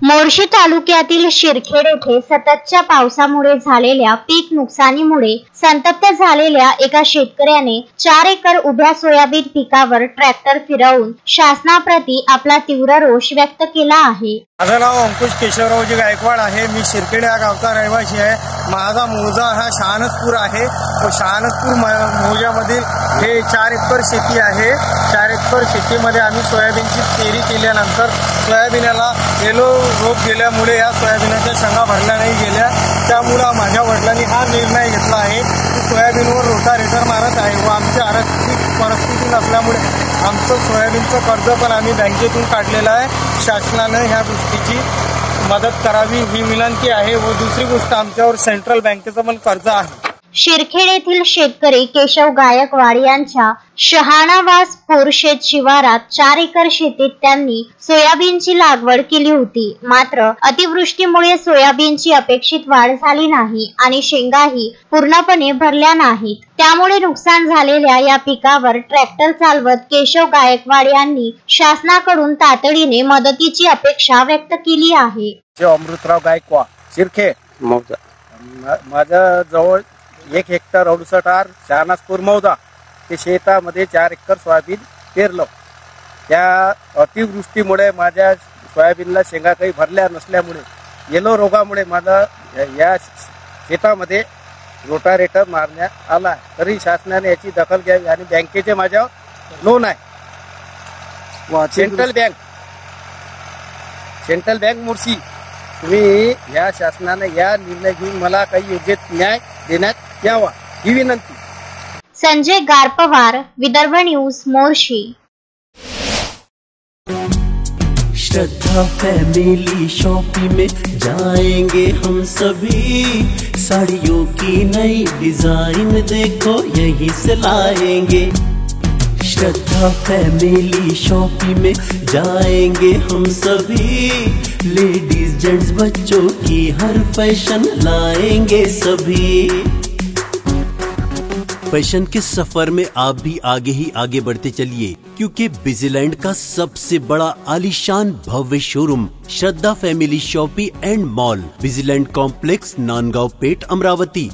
मोर्शी तालुक्यातील शिरखेड येथे सततच्या पावसामुळे झालेल्या पीक नुकसानीमुळे संतप्त झालेल्या एका शेतकऱ्याने 4 एकर उभ्या सोयाबीन पिकावर ट्रॅक्टर फिरवून शासनाप्रती आपला तीव्र रोष व्यक्त केला आहे। माझं नाव अंकुश केशवरावजी गायकवाड आहे। मी शिरखेड या गावचा रहिवासी आहे। माझा मौजा हा शहानजपूर आहे व शहानजपूर मौजामधील हे 4 एकर शेती आहे। 4 एकर शेतीमध्ये आम्ही सोयाबीनची पेरी केल्यानंतर सोयाबीनला येलो रोग गेल्यामुळे या सोयाबीनच्या शेंगा भरल्या नाही गेल्या। त्यामुळे माझ्या वडिलांनी हा निर्णय घेतला आहे की सोयाबीनवर रोटावेटर मारत आहे व आमची आर्थिक परिस्थिती नसल्यामुळे आमचं सोयाबीनचं कर्ज पण आम्ही बँकेतून काढलेलं आहे। शासनाने ह्या गोष्टीची मदत करावी ही विनंती आहे व दुसरी गोष्ट आमच्यावर सेंट्रल बँकेचं पण कर्ज आहे। शिरखेड येथील शेतकरी केशव गायकवाड यांच्या शहाणावासपूर शेत शिवारात 4 एकर शेतीत त्यांनी सोयाबीनची लागवड केली होती। मात्र अतिवृष्टीमुळे सोयाबीनची अपेक्षित वाढ झाली नाही आणि शेंगाही पूर्णपणे भरल्या नाहीत। त्यामुळे नुकसान झालेल्या या पिकावर ट्रॅक्टर चालवत केशव गायकवाड यांनी शासनाकडून तातडीने मदतीची अपेक्षा व्यक्त केली आहे। अमृतराव गायकवाड शिरखेड मौजा, माझ्या जवळ 1 हेक्टर 68 आर शहानजपूर मौजा ते शेतामध्ये 4 एकर सोयाबीन पेरलं। त्या अतिवृष्टीमुळे माझ्या सोयाबीनला शेंगा काही भरल्या नसल्यामुळे येलो रोगामुळे माझा या शेतामध्ये रोटावेटर मारण्यात आला। तरी शासनाने याची दखल घ्यावी आणि बँकेचे माझ्यावर लोन आहे। सेंट्रल बँक मोर्शी, तुम्ही या शासनाने या निर्णय घेऊन मला काही योग्य न्याय देण्यात यावा ही विनंती। संजय गारपवार, विदर्भ न्यूज, मोर्शी। श्रद्धा फैमिली शॉपिंग में जाएंगे हम सभी, साड़ियों की नई डिजाइन देखो यहीं से लाएंगे। श्रद्धा फैमिली शॉपिंग में जाएंगे हम सभी, लेडीज जेंट्स बच्चों की हर फैशन लाएंगे सभी। फैशन के सफर में आप भी आगे ही आगे बढ़ते चलिए, क्योंकि बिजीलैंड का सबसे बड़ा आलीशान भव्य showroom Shraddha family shopping and mall, Busyland complex, Nandgaon Peth, Amravati.